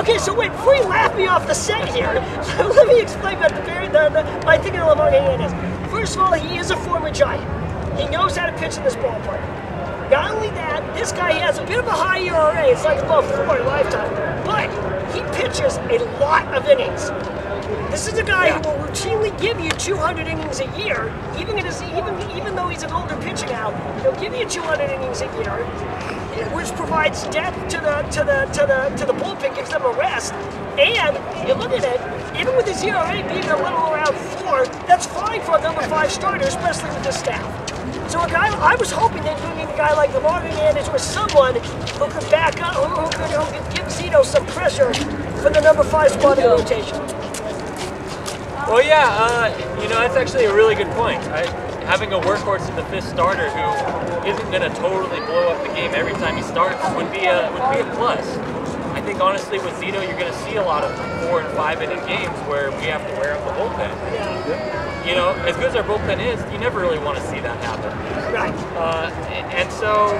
Okay, so wait, before you laugh me off the set here, let me explain about my thinking of Lamar Hernandez. First of all, he is a former Giant. He knows how to pitch in this ballpark. Not only that, this guy has a bit of a high ERA. It's like above 4 lifetime. But he pitches a lot of innings. This is a guy who will routinely give you 200 innings a year, even though he's an older pitcher now. He'll give you 200 innings a year, which provides depth to the bullpen, gives them a rest. And you look at it, even with his ERA being a little around 4, that's fine for a number 5 starter, especially with this staff. So a guy, I was hoping that you need a guy like Lamar Hernandez or someone who could back up, who could give Zito some pressure for the number 5 spot in the rotation. Well, yeah, you know, that's actually a really good point. Having a workhorse in the 5th starter who isn't going to totally blow up the game every time he starts would be a plus. I think honestly with Zito, you're going to see a lot of 4 and 5 inning games where we have to wear up the bullpen. You know, as good as our bullpen is, you never really want to see that happen. Right. And so,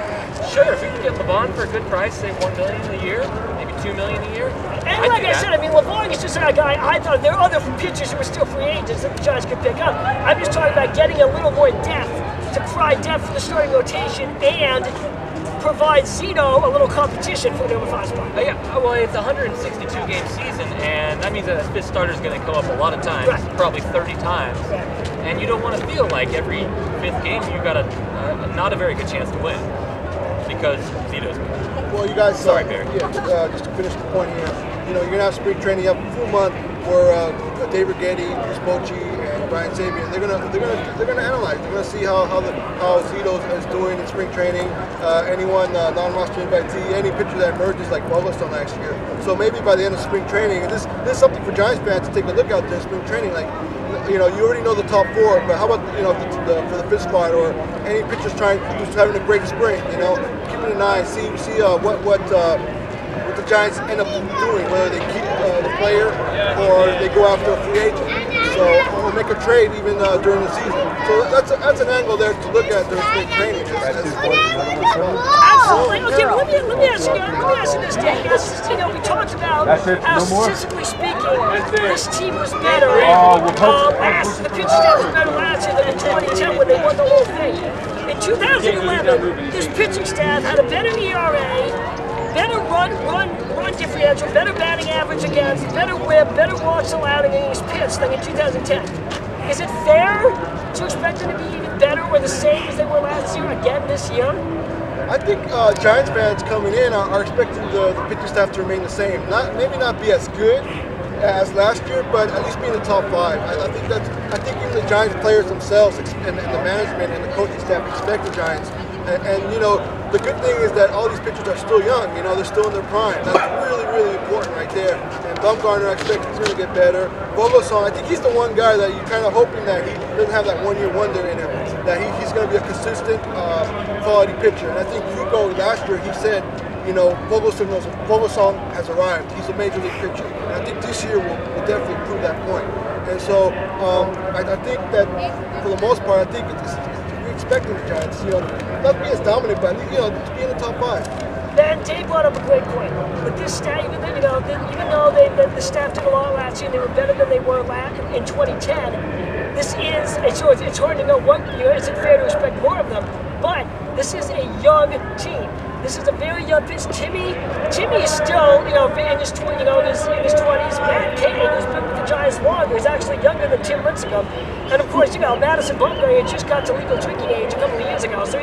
sure, if we can get LeBron for a good price, say $1 million a year, maybe $2 million a year. And like I said, I mean, LeBron is just a guy. I thought there are other pitchers who are still free agents that the Giants could pick up. I'm just talking about getting a little more depth to provide depth for the starting rotation and provide Zito a little competition for the number 5 spot. Yeah, well, it's a 162-game season, and that means that a 5th starter is going to come up a lot of times, probably 30 times. Right. And you don't want to feel like every 5th game you got not a very good chance to win because Zito's good. Well, you guys, sorry, Barry. Yeah, just to finish the point here, you know, you're gonna have spring training. You have a full month where David Getty, Chris Bochy, and Brian Sabian, they're gonna analyze. They're gonna see how Zito is doing in spring training. Anyone non-roster invitee, any pitcher that emerges like Bubba's done last year. So maybe by the end of spring training, and this is something for Giants fans to take a look out there in spring training. Like, you know, you already know the top 4, but how about, you know, for the 5th spot or any pitchers who's having a great spring? You know, keeping an eye, see what the Giants end up doing, whether they keep the player or they go after a free agent. So, or make a trade even during the season. So that's an angle there to look at during spring training. Absolutely. Okay, but let me ask you this, Dan. Yes, you know, we talked about how statistically speaking, this team was better. The pitching staff was better last year than in 2010 when they won the whole thing. In 2011, this pitching staff had a better ERA, better run differential, better batting average against, better whip, better walks allowed against pitch than in 2010. Is it fair to expect them to be even better or the same as they were last year again this year? I think Giants fans coming in are expecting the pitching staff to remain the same. Maybe not be as good as last year, but at least be in the top 5. I think even the Giants players themselves and the management and the coaching staff expect the Giants. And you know, the good thing is that all these pitchers are still young. You know, they're still in their prime. That's really, really important right there. And Bumgarner, I expect he's going to get better. Vogelsong, I think he's the one guy that you're kind of hoping that he doesn't have that one-year wonder in him. That he's going to be a consistent, quality pitcher. And I think Hugo last year he said, you know, Vogelsong has arrived. He's a major league pitcher. And I think this year will definitely prove that point. And so I think that for the most part, I think we're expecting the Giants, you know, not to be as dominant, but you know, to be in the top 5. Ben, Dave brought up a great point. With this staff, even though the staff did a lot last year, they were better than they were in 2010. This is it's hard to know what, you know, is it fair to expect more of them? But this is a young team. This is a very young pitch. Timmy is still, you know, in his 20s. Matt Cain, who's been with the Giants longer, is actually younger than Tim Lincecum. And of course, you know, Madison Bumgarner just got to legal drinking age a couple of years ago. So,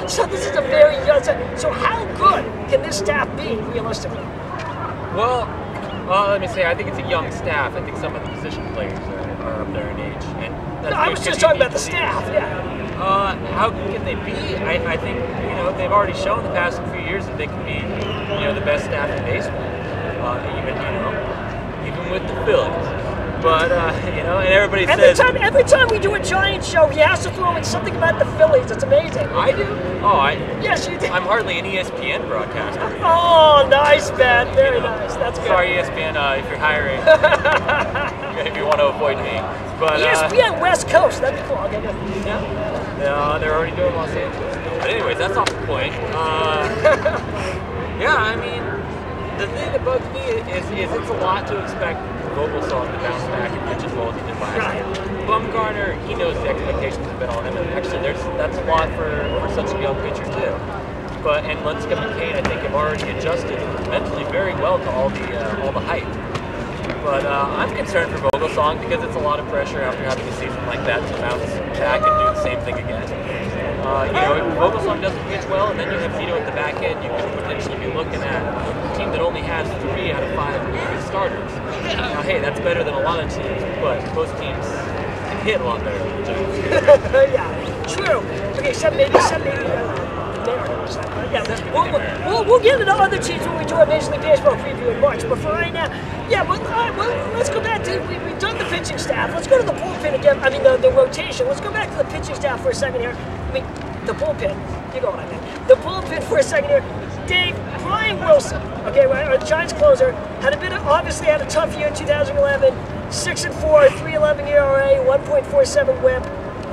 so this is a very young. So how good can this staff be realistically? Well, let me say, I think it's a young staff. I think some of the position players are up there in age. And that's I was just talking about the staff. Yeah. How can they be? I think, you know, they've already shown the past few years that they can be, you know, the best staff in baseball. Even with the Phillies. But, you know, and everybody says... Every time we do a Giants show, he has to throw in something about the Phillies. It's amazing. I do? Oh, Yes, you do. I'm hardly an ESPN broadcaster. Oh, nice, Ben. Very nice. That's good. Sorry, ESPN, if you're hiring. If you want to avoid me. But, ESPN West Coast. That'd be cool. Okay, good. Yeah. No, they're already doing Los Angeles. But anyways, that's off the point. Yeah, I mean, the thing that bugs me is it's a lot to expect Vogelsong to bounce back and pitch as well as he did last year. Bumgarner, he knows the expectations have been on him, and actually that's a lot for such a young pitcher too. And Lincecum and Kane, I think, have already adjusted mentally very well to all the hype. But I'm concerned for Vogelsong because it's a lot of pressure after having a season like that to bounce back and do the same thing again. If Vogelsong doesn't pitch well, and then you have Zito at the back end, you could potentially be looking at a team that only has 3 out of 5 good starters. Now, hey, that's better than a lot of teams, but most teams can hit a lot better than the Giants. Yeah, true. Okay, maybe. We'll get into other teams when we do our Major League Baseball preview in March. But for right now, let's go back to we've done the pitching staff. Let's go to the bullpen again. I mean the rotation. Let's go back to the pitching staff for a second here. I mean the bullpen. You know what I mean. The bullpen for a second here. Dave, Brian Wilson, okay, right, the Giants closer, obviously had a tough year in 2011. 6-4, 3.11 ERA, 1.47 WHIP.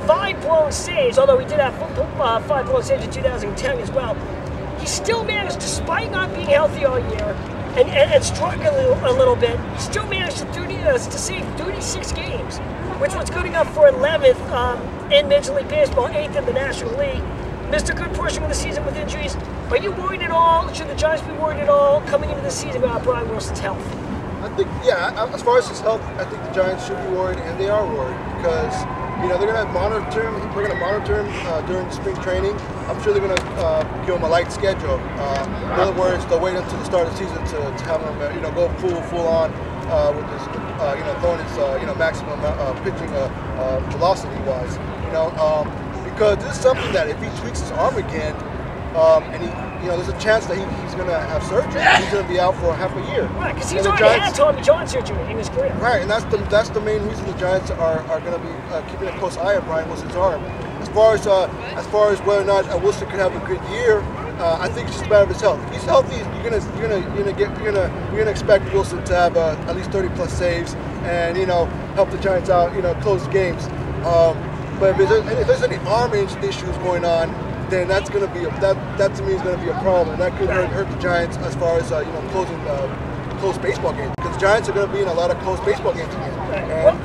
5 blown saves, although he did have 5 blown saves in 2010 as well. He still managed, despite not being healthy all year and struggling a little bit, still managed to save 36 games, which was good enough for 11th in Major League Baseball, 8th in the National League. Missed a good portion of the season with injuries. Are you worried at all? Should the Giants be worried at all coming into the season about Brian Wilson's health? I think, as far as his health, I think the Giants should be worried, and they are worried because they're going to monitor him. We're going to monitor him during spring training. I'm sure they're going to give him a light schedule. In other words, they'll wait until the start of the season to have him, go full on with his, throwing his, maximum pitching velocity wise. Because this is something that if he tweaks his arm again, and there's a chance that he's going to have surgery. He's going to be out for half a year. Right, because he's already had Tommy John surgery in his career. Right, and that's the main reason the Giants are going to be keeping a close eye on Brian Wilson's arm. As far as whether or not Wilson could have a good year, I think it's just a matter of his health. If he's healthy, you're gonna expect Wilson to have at least 30+ saves and help the Giants out, close games. But if there's any arm issues going on, then that's going to be that to me is going to be a problem, and that could hurt the Giants as far as closing close baseball games. Because the Giants are going to be in a lot of close baseball games again.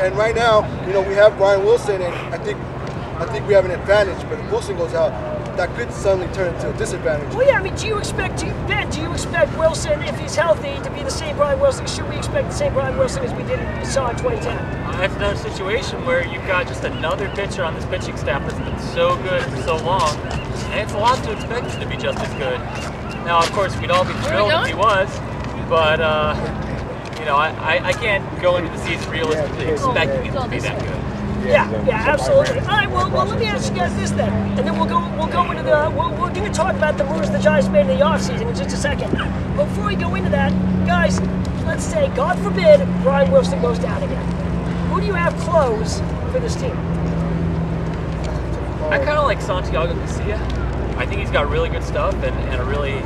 And right now, we have Brian Wilson, and I think we have an advantage. But if Wilson goes out, that could suddenly turn into a disadvantage. Well, yeah. I mean, do you expect Wilson, if he's healthy, to be the same Brian Wilson? Should we expect the same Brian Wilson as we saw in 2010? That's another situation where you've got just another pitcher on this pitching staff that's been so good for so long, and it's a lot to expect him to be just as good. Now, of course, we'd all be thrilled if he was, but I can't go into the season realistically expecting him to be that good. Yeah, absolutely. All right, well, let me ask you guys this then, and then we're going to talk about the moves the Giants made in the offseason in just a second. But before we go into that, guys, let's say, God forbid, Brian Wilson goes down again. Who do you have close for this team? I kind of like Santiago Garcia. I think he's got really good stuff and a really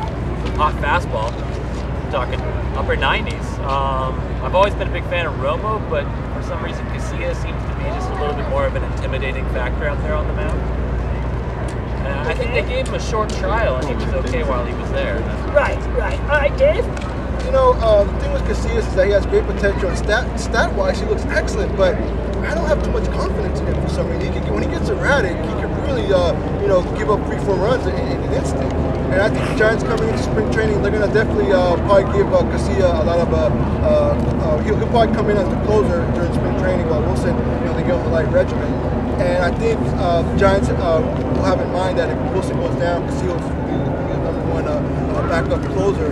hot fastball. I'm talking upper 90s. I've always been a big fan of Romo, but for some reason Garcia seems to be just a little bit more of an intimidating factor out there on the mound. And I think they gave him a short trial and he was okay while he was there. Right. All right, Dave? The thing with Casillas is that he has great potential, and stat-wise, he looks excellent, but I don't have too much confidence in him for some reason. When he gets erratic, he can really, give up 3-4 runs in an instant. And I think the Giants coming into spring training, they're going to definitely probably give Garcia a lot of, he'll probably come in as the closer during spring training while Wilson, they give him a light regimen. And I think the Giants will have in mind that if Wilson goes down, Garcia will be the number one backup closer.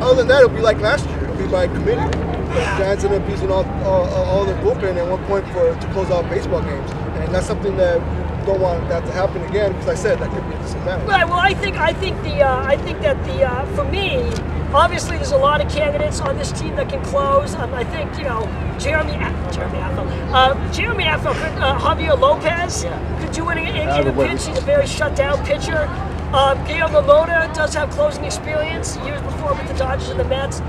Other than that, it'll be like last year. It'll be by committee. The Giants end up using all their bullpen at one point to close out baseball games, and that's something that we don't want that to happen again. Because I said that could be a disadvantage. Right. Well, I think that for me, obviously there's a lot of candidates on this team that can close. I think Jeremy Affeldt, Javier Lopez could do it in a pinch. He's a very shut down pitcher. Guillermo Mota does have closing experience years before with the Dodgers and the Mets.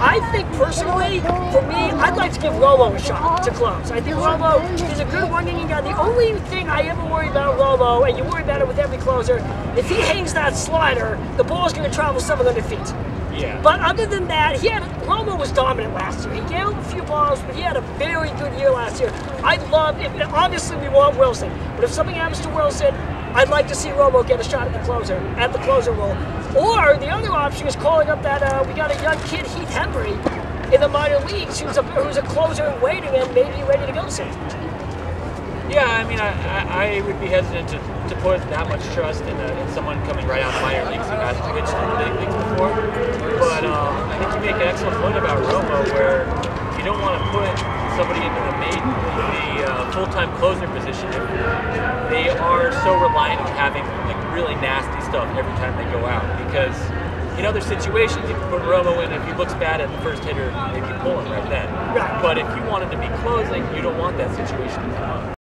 I think personally, for me, I'd like to give Romo a shot to close. I think Romo is a good one-inning guy. The only thing I ever worry about Romo, and you worry about it with every closer, if he hangs that slider, the ball's going to travel 700 feet. Yeah. But other than that, Romo was dominant last year. He gave up a few balls, but he had a very good year last year. Obviously we want Wilson, but if something happens to Wilson, I'd like to see Romo get a shot at the closer role. Or the other option is calling up that we got a young kid, Heath Hembry, in the minor leagues, who's a closer in waiting and maybe ready to go soon. Yeah, I mean, I would be hesitant to put that much trust in someone coming right out of minor leagues who hasn't pitched in the big leagues before. But I think you make an excellent point about Romo, where you don't want to put somebody into the full-time closer position if they are so reliant on having like really nasty stuff every time they go out. Because in other situations, you can put Romo in. If he looks bad at the first hitter, maybe pull him right then. Right. But if you want him to be closing, you don't want that situation to come up.